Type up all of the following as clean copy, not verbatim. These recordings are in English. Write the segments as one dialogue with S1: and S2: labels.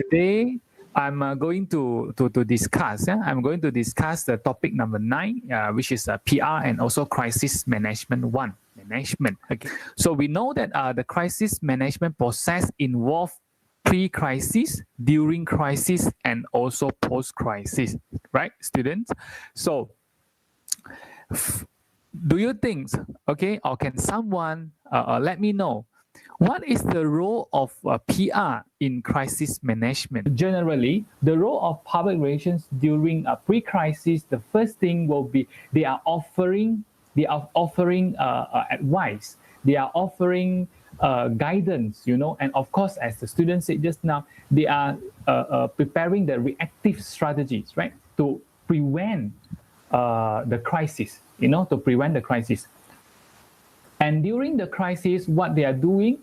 S1: Today I'm going to discuss. I'm going to discuss the topic number 9, which is PR and also crisis management 1. Management. Okay. So we know that the crisis management process involves pre-crisis, during crisis, and also post-crisis. Right, students? So do you think, okay, or can someone let me know what is the role of PR in crisis management? Generally, the role of public relations during a pre-crisis, the first thing will be they are offering advice, they are offering guidance, and of course, as the student said just now, they are preparing the reactive strategies, right, to prevent the crisis, to prevent the crisis. And during the crisis, what they are doing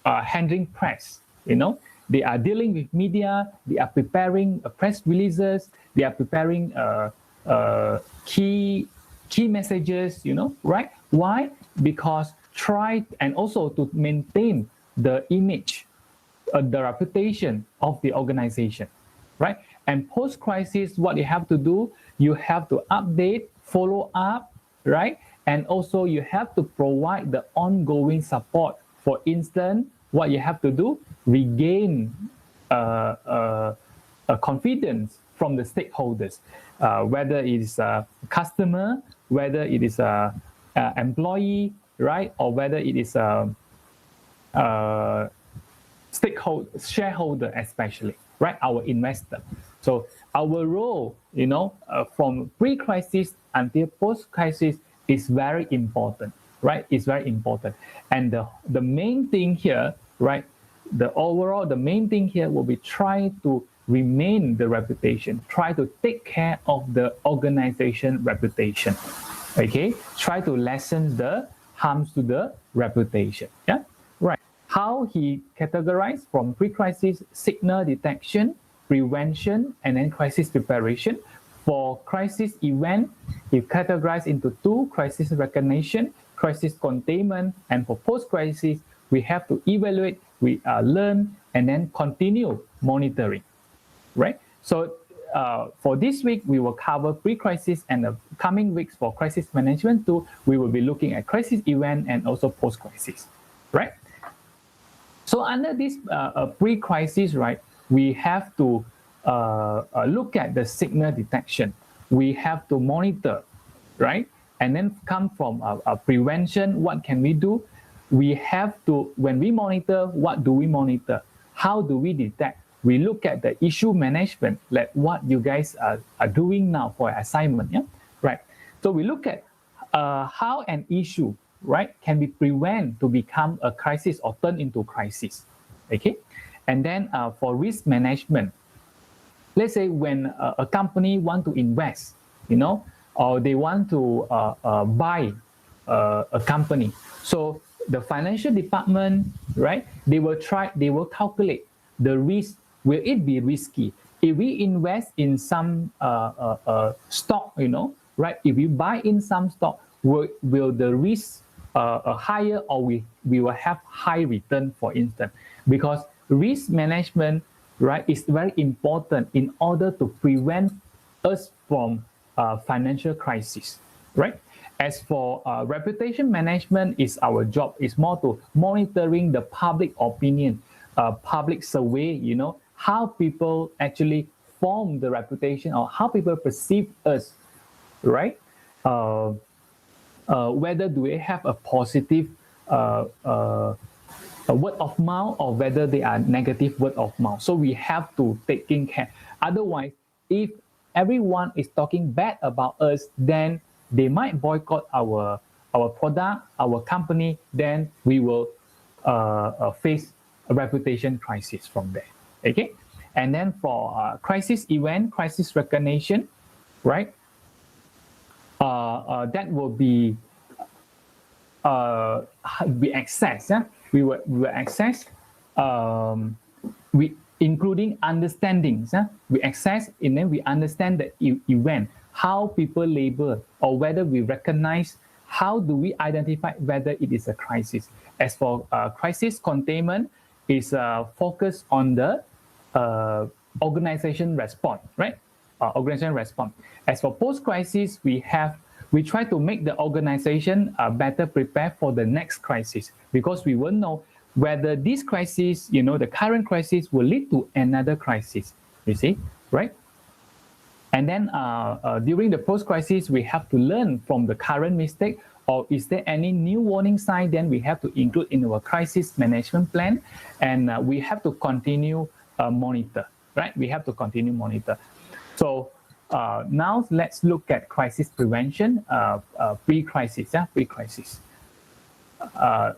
S1: handling press. They are dealing with media. They are preparing press releases. They are preparing key messages. Right? Why? Because and also to maintain the image, the reputation of the organization, right? And post-crisis, what you have to do, you have to update, follow up, right? And also you have to provide the ongoing support. For instance, what you have to do, regain a confidence from the stakeholders, whether it is a customer, whether it is a employee, right? Or whether it is a shareholder especially, right? Our investor. So our role, from pre-crisis until post-crisis is very important, right? It's very important. And the main thing here, right? The main thing here will be try to remain the reputation, try to take care of the organization reputation, okay? Try to lessen the harms to the reputation, yeah? Right. How he categorized from pre-crisis: signal detection, prevention, and then crisis preparation. For crisis event, he categorized into 2: crisis recognition, crisis containment. And for post-crisis, we have to evaluate, we learn, and then continue monitoring, right? So for this week, we will cover pre-crisis, and the coming weeks for crisis management 2, we will be looking at crisis event and also post-crisis, right? So under this pre-crisis, right, we have to look at the signal detection. We have to monitor, right? And then come from prevention. What can we do? We have to, when we monitor, what do we monitor? How do we detect? We look at the issue management, like what you guys are doing now for assignment, yeah? Right. So we look at how an issue, right, can be prevented to become a crisis or turn into crisis, okay? And then for risk management, let's say when a company want to invest, or they want to buy a company. So the financial department, right, they will calculate the risk. Will it be risky? If we invest in some stock, right, if we buy in some stock, will the risk higher, or we will have high return, for instance? Because risk management, right, is very important in order to prevent us from financial crisis, right? As for reputation management, is our job is more to monitoring the public opinion, public survey, how people actually form the reputation, or how people perceive us, right? Whether do we have a positive a word of mouth, or whether they are negative word of mouth. So we have to take care. Otherwise, if everyone is talking bad about us, then they might boycott our product, our company. Then we will face a reputation crisis from there. Okay, and then for crisis event, crisis recognition, right? That will be we access. Yeah? We will access. We including understandings. Yeah? We access, and then we understand the event, how people label, or whether we recognize. How do we identify whether it is a crisis? As for crisis containment, is focused on the organization response, right? Organization response. As for post-crisis, we try to make the organization better prepared for the next crisis, because we will know whether this crisis, the current crisis will lead to another crisis, you see, right? And then during the post-crisis, we have to learn from the current mistake, or is there any new warning sign, then we have to include in our crisis management plan, and we have to continue monitor, right? We have to continue monitor. So now let's look at crisis prevention, pre-crisis, pre-crisis.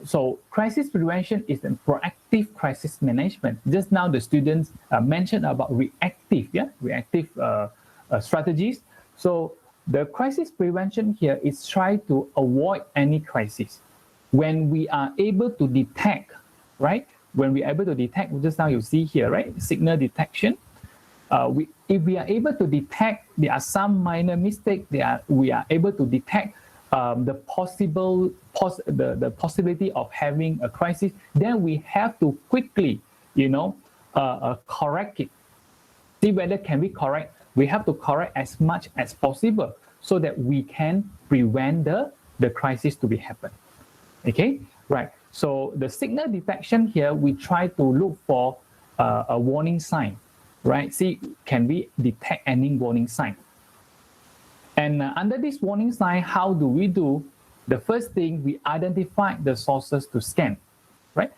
S1: So crisis prevention is a proactive crisis management. Just now the students mentioned about reactive strategies. So the crisis prevention here is try to avoid any crisis. When we are able to detect, right? When we are able to detect, just now you see here, right? Signal detection. If we are able to detect there are some minor mistakes, we are able to detect the possibility of having a crisis, then we have to quickly, correct it. See whether can we correct. We have to correct as much as possible so that we can prevent the crisis to be happen. Okay, right. So the signal detection here, we try to look for a warning sign, right? See, can we detect any warning sign? And under this warning sign, how do we do? The first thing, we identify the sources to scan, right?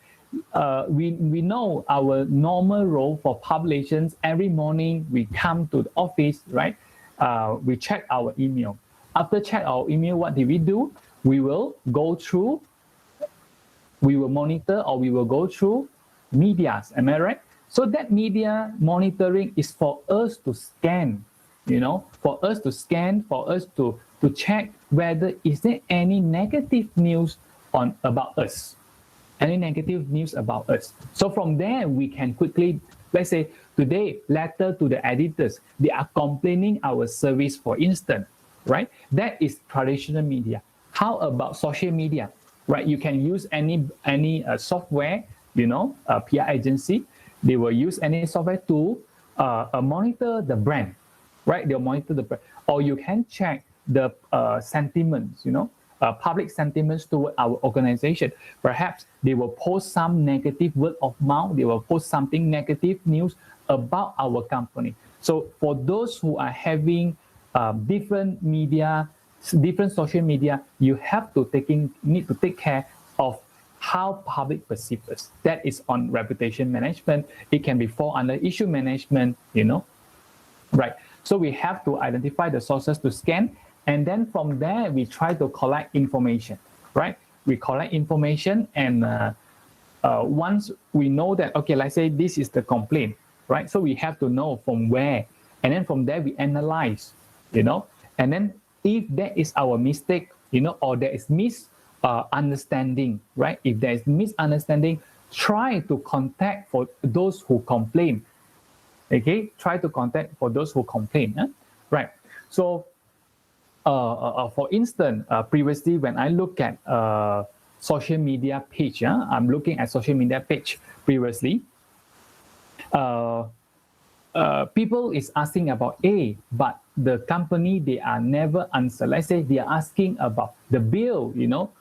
S1: We know our normal role for publications. Every morning we come to the office, right? We check our email. After check our email, what do? We will go through, we will monitor, or we will go through medias, am I right? So that media monitoring is for us to scan, for us to scan, for us to check whether is there any negative news about us, any negative news about us. So from there, we can quickly, let's say today, letter to the editors, they are complaining our service, for instance, right? That is traditional media. How about social media, right? You can use any software, a PR agency, they will use any software to monitor the brand, right? They'll monitor the brand. Or you can check the sentiments, public sentiments toward our organization. Perhaps they will post some negative word of mouth. They will post something negative news about our company. So for those who are having different media, different social media, you have to need to take care of how public perceives us. That is on reputation management. It can be fall under issue management, right? So we have to identify the sources to scan, and then from there we try to collect information, right? We collect information, and once we know that, okay, let's say this is the complaint, right? So we have to know from where, and then from there we analyze, and then if there is our mistake, or there is misunderstanding, right? If there is misunderstanding, try to contact for those who complain. Okay, try to contact for those who complain, right? So, for instance, previously when I look at social media page, I'm looking at social media page previously. People is asking about A, but the company, they are never answer. Let's say they are asking about the bill,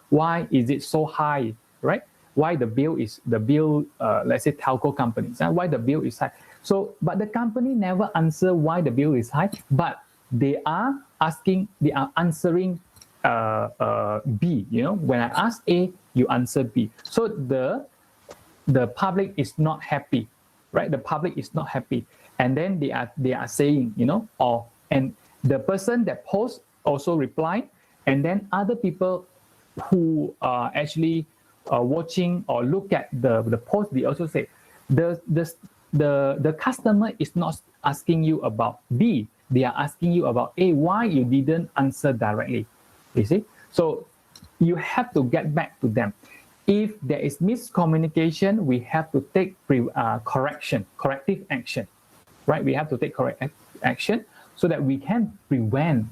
S1: why is it so high, right? Why the bill, let's say telco companies, why the bill is high. So, but the company never answer why the bill is high, but they are answering B, when I ask A, you answer B. So the public is not happy, right? The public is not happy. And then they are saying, and the person that posts also reply, and then other people who are actually watching or look at the post, they also say, the customer is not asking you about B, they are asking you about A, why you didn't answer directly, you see? So you have to get back to them. If there is miscommunication, we have to take corrective action, right? We have to take corrective action so that we can prevent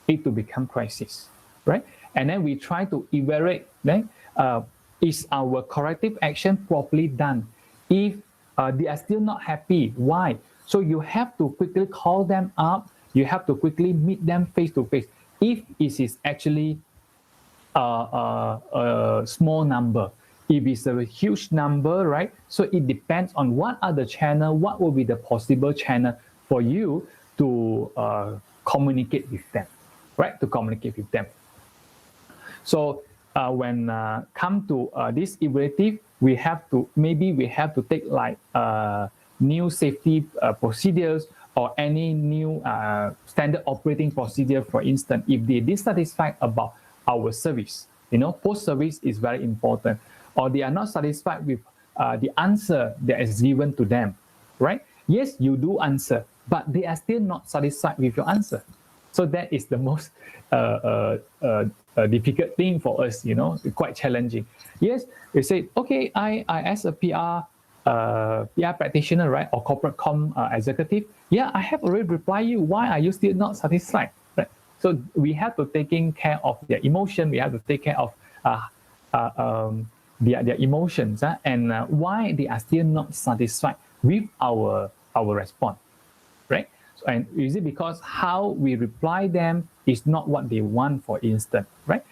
S1: it to become crisis, right? And then we try to evaluate, right? Is our corrective action properly done? If they are still not happy, why? So you have to quickly call them up. You have to quickly meet them face to face. If it is actually a small number, if it's a huge number, right? So it depends on what are the channel, what will be the possible channel for you to communicate with them, right? To communicate with them. So when come to this evaluative, we have to take like new safety procedures or any new standard operating procedure. For instance, if they dissatisfied about our service, post-service is very important, or they are not satisfied with the answer that is given to them, right? Yes, you do answer, but they are still not satisfied with your answer. So that is the most difficult thing for us, quite challenging. Yes, you say, okay, I as a PR practitioner, right, or corporate executive, yeah, I have already replied you. Why are you still not satisfied? Right? So we have to taking care of their emotion. We have to take care of their emotions and why they are still not satisfied with our response, right? So, and is it because how we reply them is not what they want, for instance, right?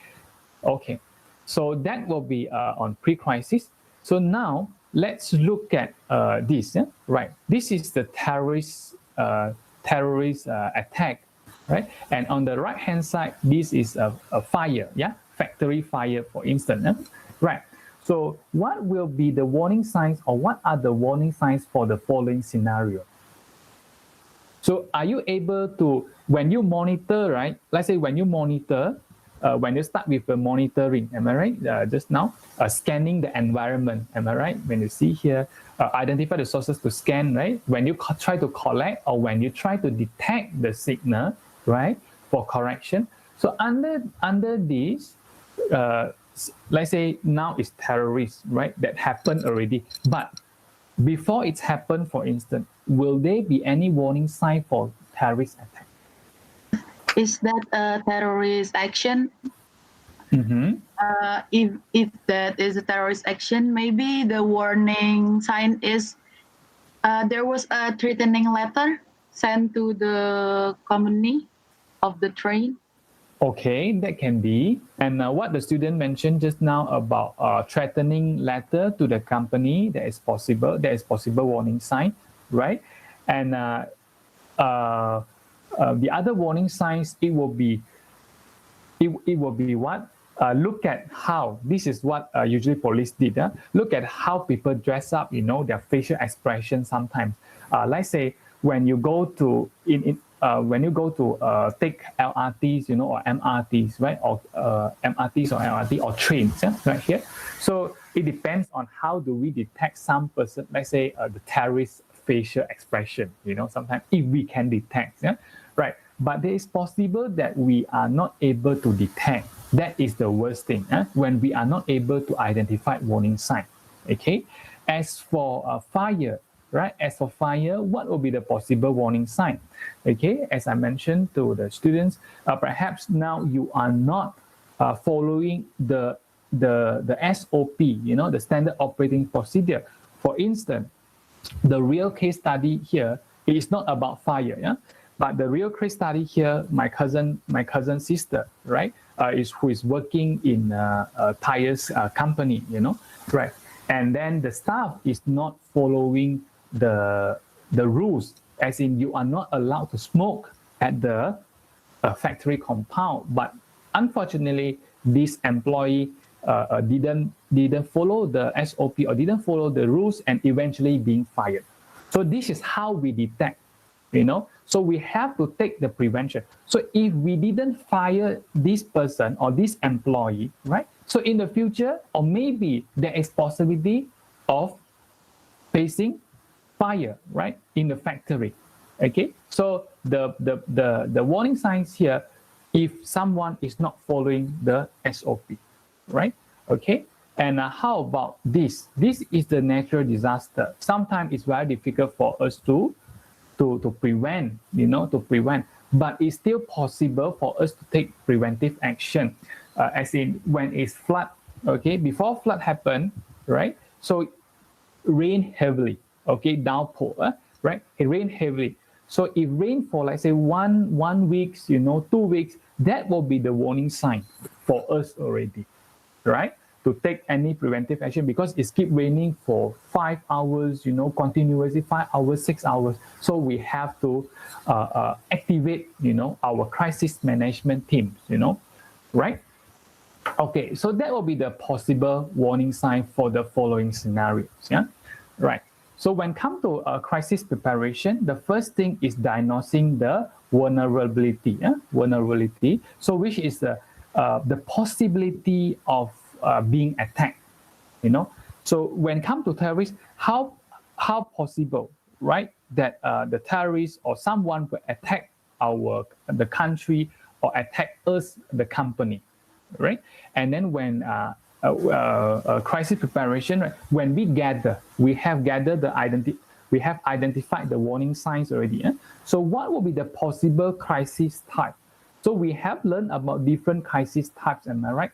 S1: Okay, so that will be on pre-crisis. So now let's look at this, right? This is the terrorist attack, right? And on the right hand side, this is a fire, factory fire, for instance, right? So what will be the warning signs, or what are the warning signs for the following scenario? So are you able to, when you monitor, right? Let's say when you monitor, when you start with the monitoring, am I right? Just now, scanning the environment, am I right? When you see here, identify the sources to scan, right? When you try to collect, or when you try to detect the signal, right, for correction. So under this, let's say now it's terrorist, right? That happened already, but before it's happened, for instance, will there be any warning sign for terrorist attack?
S2: Is that a terrorist action?
S1: Mm-hmm.
S2: If that is a terrorist action, maybe the warning sign is there was a threatening letter sent to the company of the train.
S1: Okay, that can be. And what the student mentioned just now about threatening letter to the company, that is possible. There is possible warning sign, right? And the other warning signs, it will be what? Look at how, this is what usually police did. Look at how people dress up, their facial expression sometimes. Let's say when you go to take LRTs, or MRTs, right? Or MRTs or LRT or trains, right here. So it depends on how do we detect some person, let's say the terrorist facial expression, sometimes if we can detect, right? But there is possible that we are not able to detect. That is the worst thing, when we are not able to identify warning sign. Okay. As for fire, right? As for fire, what will be the possible warning sign? Okay. As I mentioned to the students, perhaps now you are not following the SOP, the standard operating procedure. For instance, the real case study here is not about fire, but the real case study here, my cousin sister, right, who is working in a tires company, right, and then the staff is not following the rules, as in you are not allowed to smoke at the factory compound, but unfortunately, this employee didn't follow the SOP or didn't follow the rules, and eventually being fired. So this is how we detect, So we have to take the prevention. So if we didn't fire this person or this employee, right? So in the future, or maybe there is possibility of facing fire, right, in the factory. Okay, so the warning signs here, if someone is not following the SOP, right? Okay, and how about this? This is the natural disaster. Sometimes it's very difficult for us to prevent, but it's still possible for us to take preventive action, as in when it's flood. Okay, before flood happen, right? So rain heavily, okay, downpour, right? It rained heavily. So if rain for, let's say, one week, 2 weeks, that will be the warning sign for us already, right? To take any preventive action, because it's keep raining for 5 hours, continuously 5 hours, 6 hours. So we have to activate, our crisis management teams, right? Okay, so that will be the possible warning sign for the following scenarios. Yeah, right. So when come to crisis preparation, the first thing is diagnosing the vulnerability. Yeah? Vulnerability. So which is the possibility of being attacked. So when come to terrorists, how possible, right, that the terrorists or someone will attack the country or attack us, the company, right? And then when crisis preparation, right, when we have gathered we have identified the warning signs already. So what will be the possible crisis type? So we have learned about different crisis types, am I right?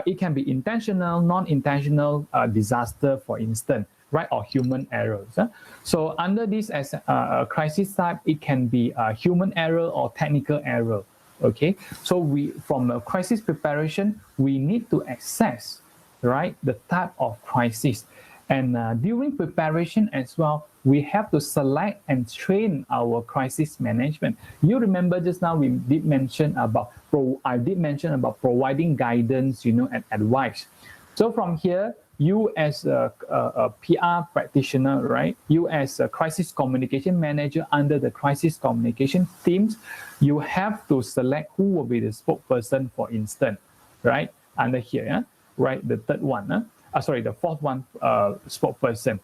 S1: It can be intentional, non-intentional disaster, for instance, right, or human errors. So under this as a crisis type, it can be human error or technical error. Okay, so from a crisis preparation, we need to assess, right, the type of crisis. And during preparation as well, we have to select and train our crisis management. You remember just now I did mention about providing guidance, and advice. So from here, you as a PR practitioner, right? You as a crisis communication manager under the crisis communication teams, you have to select who will be the spokesperson, for instance, right? Under here, yeah? Right? The third one, the fourth one, spokesperson.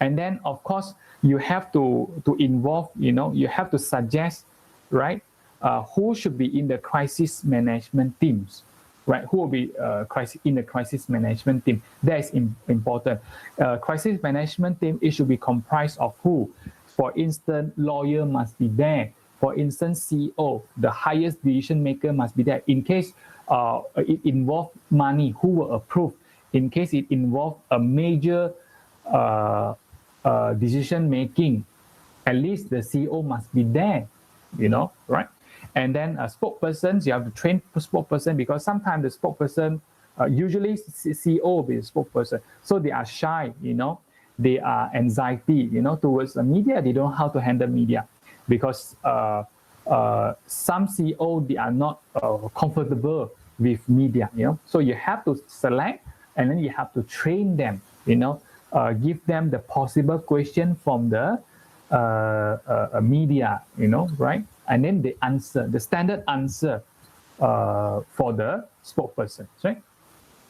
S1: And then, of course, you have to involve, you have to suggest, right, who should be in the crisis management teams, right? Who will be in the crisis management team? That is important. Crisis management team, it should be comprised of who? For instance, lawyer must be there. For instance, CEO, the highest decision maker, must be there. In case it involves money, who will approve? In case it involves a major decision making, at least the CEO must be there, right? And then spokespersons, you have to train spokesperson, because sometimes the spokesperson, usually CEO will be the spokesperson, so they are shy, they are anxiety, towards the media. They don't know how to handle media, because some CEO, they are not comfortable with media, So you have to select, and then you have to train them, give them the possible question from the media, right? And then the answer, the standard answer for the spokesperson, right?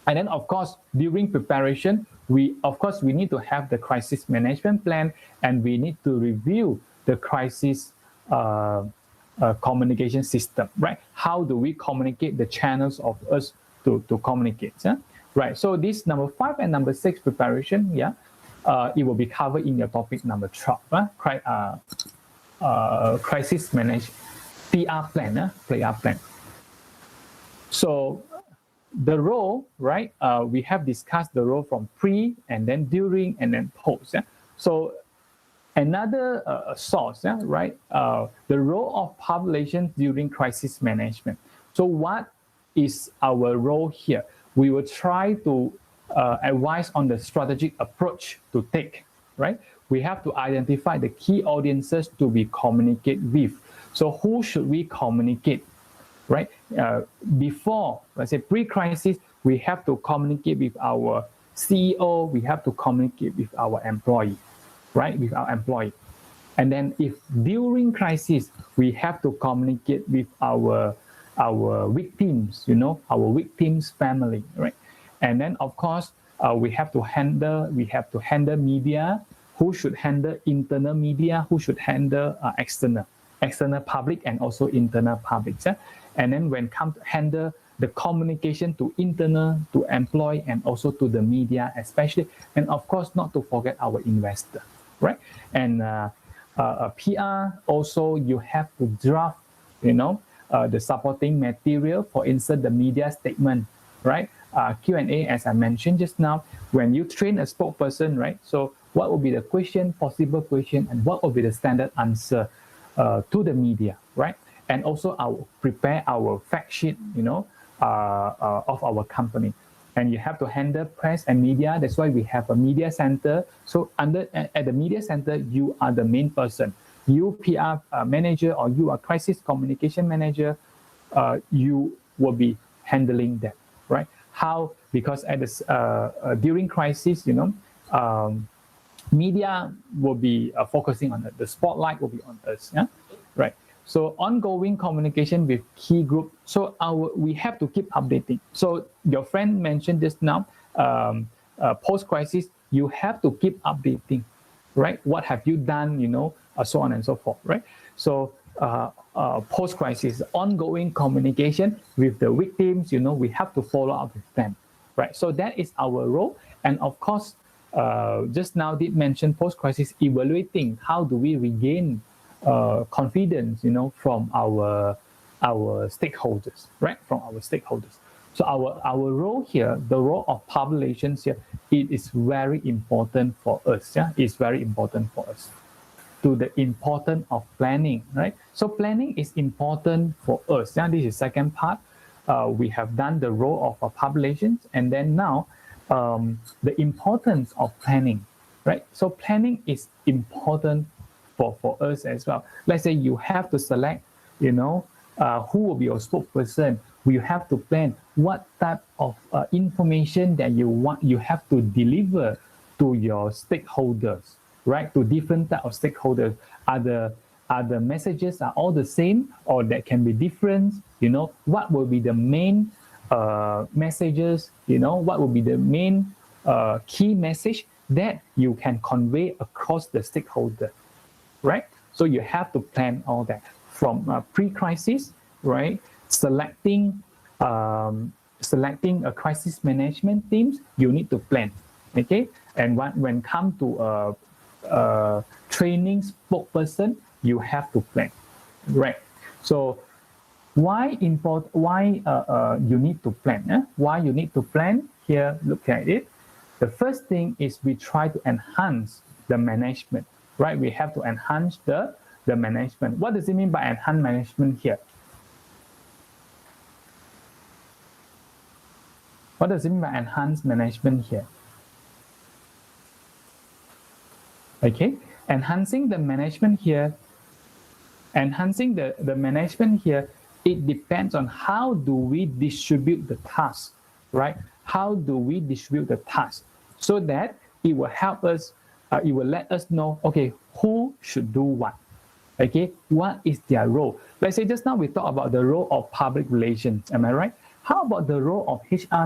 S1: And then, of course, during preparation, we need to have the crisis management plan, and we need to review the crisis communication system, right? How do we communicate, the channels of us to communicate, right? So this number 5 and number 6 preparation, it will be covered in your topic number 12, crisis management, PR plan, PR plan. So the role, right? We have discussed the role from pre, and then during, and then post. So another source, right? The role of population during crisis management. So what is our role here? We will try to advise on the strategic approach to take, right? We have to identify the key audiences to be communicated with. So who should we communicate, right? Before, let's say pre-crisis, we have to communicate with our CEO, we have to communicate with our employee, right? With our employee. And then if during crisis, we have to communicate with our victims, our victims' family, right? And then, of course, we have to handle media. Who should handle internal media? Who should handle external public, and also internal public? And then when come to handle the communication to internal, to employee, and also to the media especially, and of course not to forget our investor, right? And PR also, you have to draft, the supporting material, for instance, the media statement, right? Q&A, as I mentioned just now, when you train a spokesperson, right? So what will be the question, possible question, and what will be the standard answer to the media, right? And also I will prepare our fact sheet, of our company. And you have to handle press and media. That's why we have a media center. So at the media center, you are the main person. You PR manager or you are crisis communication manager, you will be handling that, right? How? Because at this during crisis, media will be focusing on the spotlight will be on us, yeah, right? So ongoing communication with key group. So we have to keep updating. So your friend mentioned this now. Post crisis, you have to keep updating, right? What have you done? So on and so forth, right? So post crisis, ongoing communication with the victims. We have to follow up with them, right? So that is our role, and of course, just now did mention post crisis evaluating. How do we regain confidence, from our stakeholders, right? From our stakeholders. So our role here, the role of public relations here, it is very important for us. Yeah, it's very important for us. To the importance of planning, right? So planning is important for us. Yeah, this is second part. We have done the role of public relations, and then now the importance of planning, right? So planning is important for us as well. Let's say you have to select, who will be your spokesperson. You have to plan what type of information that you have to deliver to your stakeholders, right? To different type of stakeholders. Are the messages are all the same, or that can be different? What will be the main messages? What will be the main key message that you can convey across the stakeholder, right? So you have to plan all that from pre-crisis, right? Selecting a crisis management teams, you need to plan, okay? And when come to training spokesperson, you have to plan, right? So why you need to plan? Why you need to plan? Here, look at it. The first thing is we try to enhance the management, right? We have to enhance the management. What does it mean by enhance management here? What does it mean by enhance management here? Okay, enhancing the management here, it depends on how do we distribute the task, right? How do we distribute the task so that it will help us, it will let us know, okay, who should do what, okay? What is their role? Let's say just now we talked about the role of public relations, am I right? How about the role of HR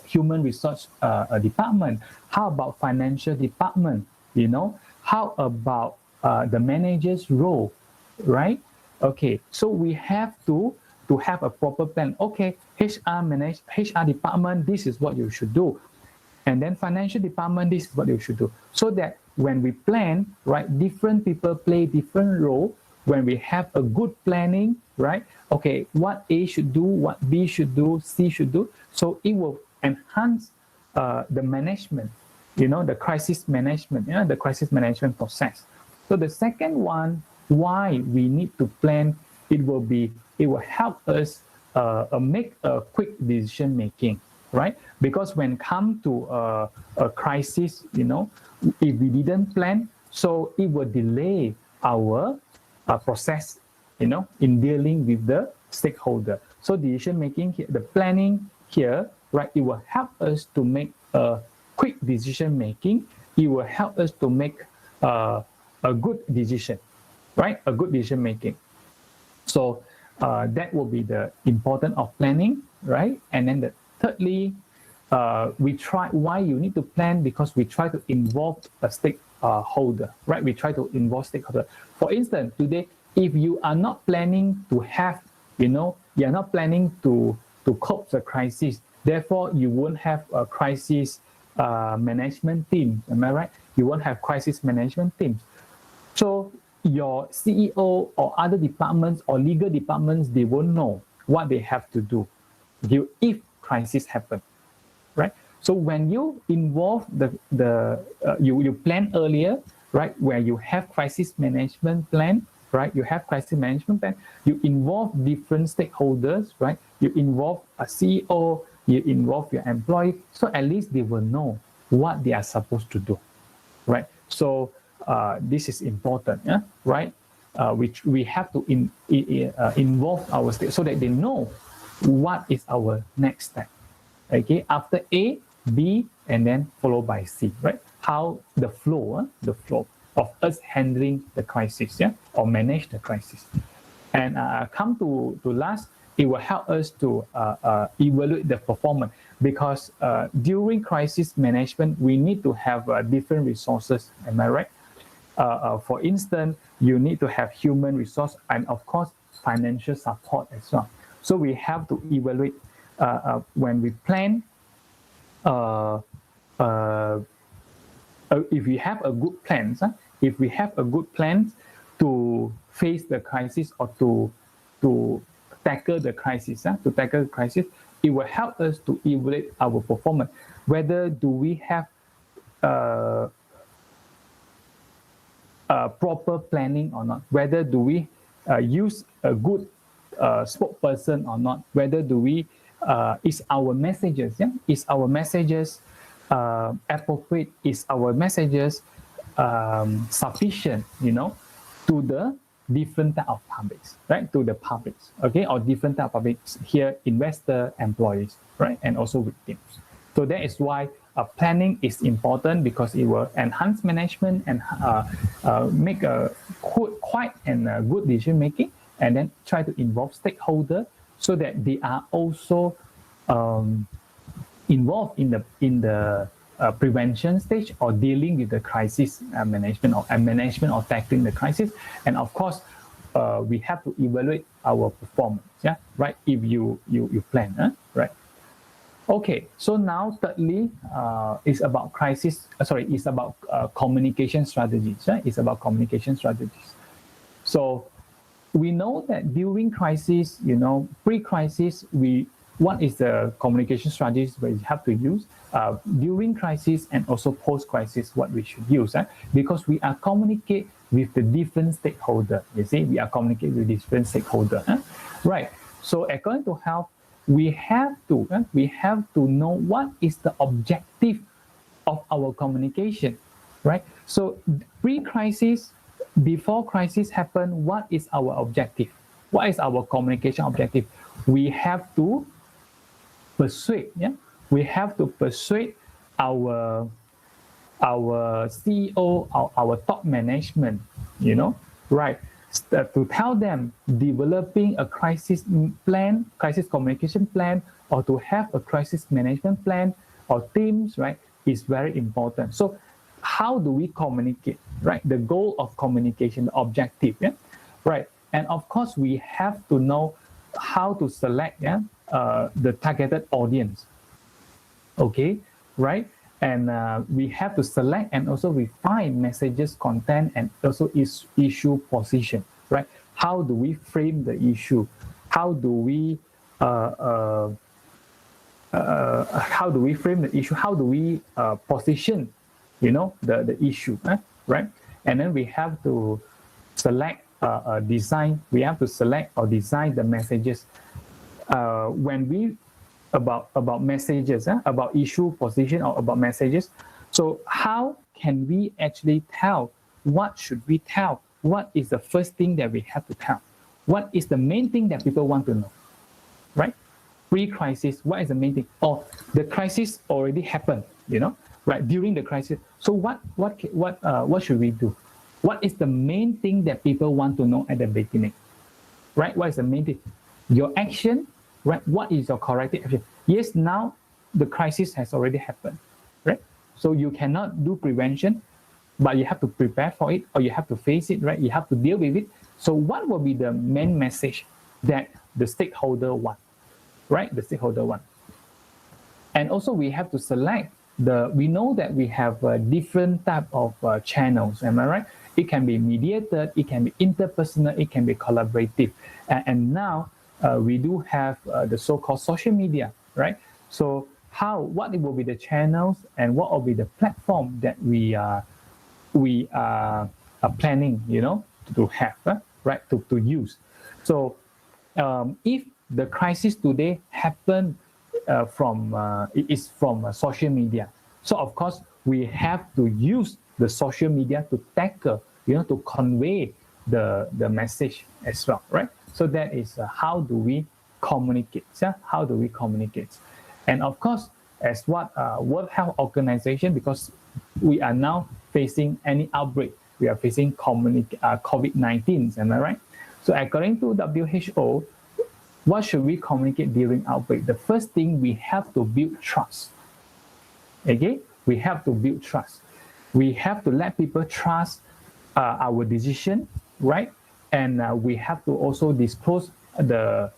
S1: human resource department? How about financial department? How about the manager's role, right? Okay, so we have to have a proper plan. Okay, HR department, this is what you should do. And then financial department, this is what you should do. So that when we plan, right, different people play different role. When we have a good planning, right? Okay, what A should do, what B should do, C should do. So it will enhance the management, the crisis management, the crisis management process. So the second one, why we need to plan, it will help us make a quick decision making, right? Because when come to a crisis, if we didn't plan, so it will delay our process, in dealing with the stakeholder. So decision making here, the planning here, right? It will help us to make a quick decision making. It will help us to make a good decision, right? A good decision making. So that will be the importance of planning, right? And then thirdly, why you need to plan, because we try to involve a stakeholder, right? We try to involve stakeholder. For instance, today, if you are not planning to have, you are not planning to cope the crisis, therefore you won't have a crisis management team, am I right? You won't have crisis management teams. So your CEO or other departments or legal departments, they won't know what they have to do if crisis happen, right? So when you involve you plan earlier, right, where you have crisis management plan, right, you have crisis management plan, you involve different stakeholders, right, you involve a CEO, you involve your employee, so at least they will know what they are supposed to do, right? So this is important, yeah, right? Which we have to involve our state so that they know what is our next step. Okay, after A, B, and then followed by C, right? How the flow of us handling the crisis, yeah, or manage the crisis. And come to last, it will help us to evaluate the performance, because during crisis management, we need to have different resources, am I right? For instance, you need to have human resource and of course, financial support as well. So we have to evaluate when we plan, if we have a good plan, if we have a good plan to face the crisis or to tackle the crisis, it will help us to evaluate our performance. Whether do we have proper planning or not, whether do we use a good spokesperson or not, whether do we is our messages, yeah, is our messages appropriate, is our messages sufficient, you know, to the different type of publics, right, to the publics, okay, or different type of publics here, investor, employees, right, and also victims. So that is why planning is important, because it will enhance management and make a quite and good decision making, and then try to involve stakeholders so that they are also involved in the prevention stage or dealing with the crisis management or tackling the crisis. And of course, we have to evaluate our performance. Yeah, right. If you plan, right. Okay, so now thirdly, is about it's about communication strategies. Right? It's about communication strategies. So we know that during crisis, you know, pre-crisis, what is the communication strategies we have to use during crisis and also post-crisis, what we should use, because we are communicate with the different stakeholders. You see, we are communicate with different stakeholders, right? So according to health, we have to know what is the objective of our communication, right? So pre-crisis, before crisis happen, what is our objective? What is our communication objective? We have to persuade, yeah, we have to persuade our CEO, our top management, you know, right, to tell them developing a crisis plan, crisis communication plan, or to have a crisis management plan or teams, right, is very important. So how do we communicate, right? The goal of communication, the objective, yeah, right? And of course, we have to know how to select, yeah, the targeted audience. Okay, right? And we have to select and also refine messages, content, and also issue position, right? How do we frame the issue? How do we frame the issue? How do we position, you know, the issue, right? And then we have to select design. We have to select or design the messages. When we about messages, about issue position or about messages. So how can we actually tell? What should we tell? What is the first thing that we have to tell? What is the main thing that people want to know, right? Pre-crisis, what is the main thing? Or the crisis already happened, you know, right, during the crisis. So what should we do? What is the main thing that people want to know at the beginning, right? What is the main thing? Your action, right? What is your corrective action? Yes, now the crisis has already happened, right? So you cannot do prevention, but you have to prepare for it, or you have to face it, right? You have to deal with it. So what will be the main message that the stakeholder want, right? The stakeholder want. And also we have to select we know that we have different type of channels, am I right? It can be mediated, it can be interpersonal, it can be collaborative. And now we do have the so-called social media, right? So what will be the channels and what will be the platform that we are planning, to have, right, to use. So if the crisis today happened from social media, so of course we have to use the social media to tackle, to convey the message as well, right? So that is how do we communicate? How do we communicate? And of course, as what World Health Organization, because we are now facing any outbreak, we are facing COVID-19, am I right? So according to WHO, what should we communicate during outbreak? The first thing, we have to build trust. Okay, we have to build trust. We have to let people trust our decision, right? And we have to also disclose the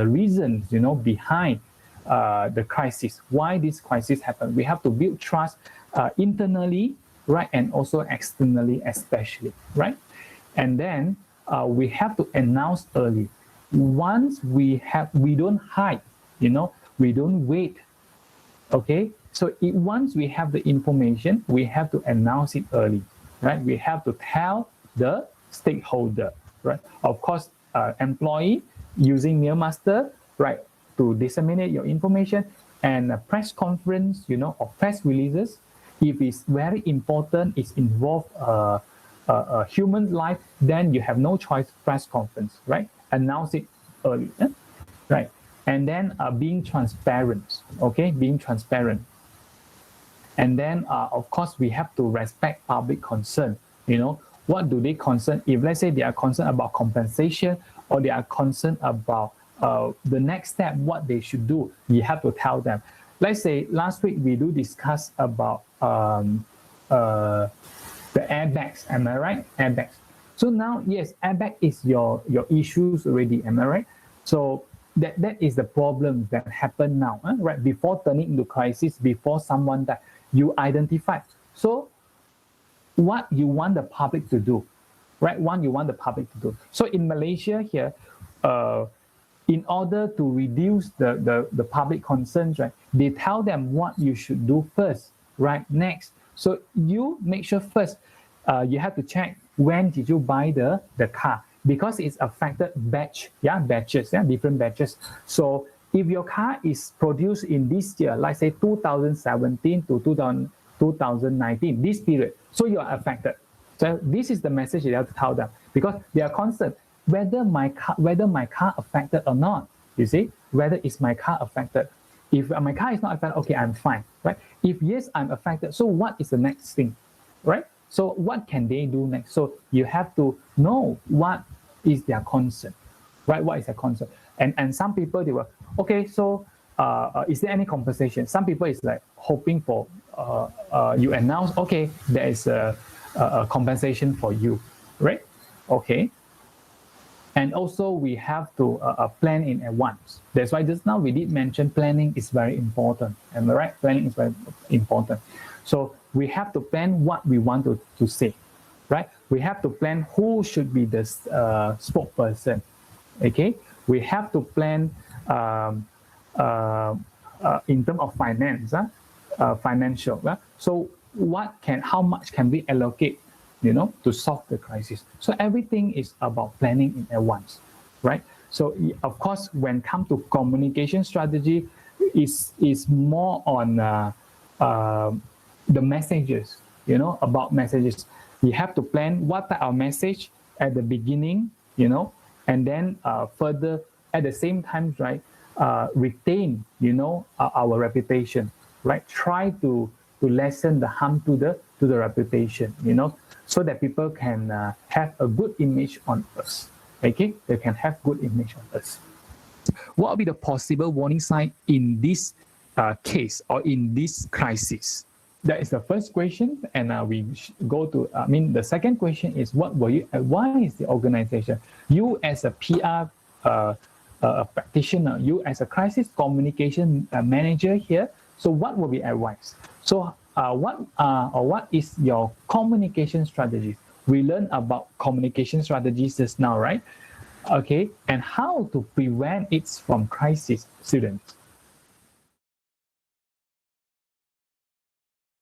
S1: reasons, behind the crisis, why this crisis happened. We have to build trust internally, right, and also externally, especially, right? And then we have to announce early. Once we don't hide, we don't wait. Okay, so once we have the information, we have to announce it early, right? We have to tell the stakeholder, right? Of course, employee using Mailmaster, right, to disseminate your information, and a press conference, or press releases. If it's very important, it's involved a human life, then you have no choice. Press conference, right? Announce it early, right? And then being transparent, okay? Being transparent. And then, of course, we have to respect public concern. What do they concern? If let's say they are concerned about compensation, or they are concerned about the next step, what they should do, you have to tell them. Let's say last week we do discuss about the airbags, am I right? Airbags. So now, yes, airbag is your issues already, am I right? So that is the problem that happened now, right? Before turning into crisis, before someone died, you identify. So what you want the public to do, right? What you want the public to do. So in Malaysia here, in order to reduce the public concerns, right, they tell them what you should do first, right? Next. So you make sure first, you have to check when did you buy the car, because it's affected batches, different batches. So if your car is produced in this year, like say 2017 to 2019, this period, so you are affected. So this is the message you have to tell them, because they are concerned whether my car affected or not. You see, whether is my car affected. If my car is not affected, okay, I'm fine, right? If yes, I'm affected, so what is the next thing, right? So what can they do next? So you have to know what is their concern, right? What is their concern? And some people, they were, okay, so is there any compensation? Some people is like hoping for, you announce, okay, there is a compensation for you, right? Okay. And also we have to plan in advance. That's why just now we did mention planning is very important. Am I right? Planning is very important. So we have to plan what we want to say, right? We have to plan who should be the spokesperson, okay? We have to plan in terms of finance, financial. So how much can we allocate, to solve the crisis? So everything is about planning in advance, right? So of course, when it comes to communication strategy, is more on the messages, about messages. You have to plan what type of message at the beginning, and then further at the same time, right, retain, our reputation, right? Try to lessen the harm to the reputation, so that people can have a good image on us. Okay, they can have good image on us. What will be the possible warning sign in this case or in this crisis? That is the first question, and we go to. The second question is, what will you advise the organization? You as a PR practitioner, you as a crisis communication manager here. So what will be advised? So what is your communication strategies? We learned about communication strategies just now, right? Okay, and how to prevent it from crisis, students.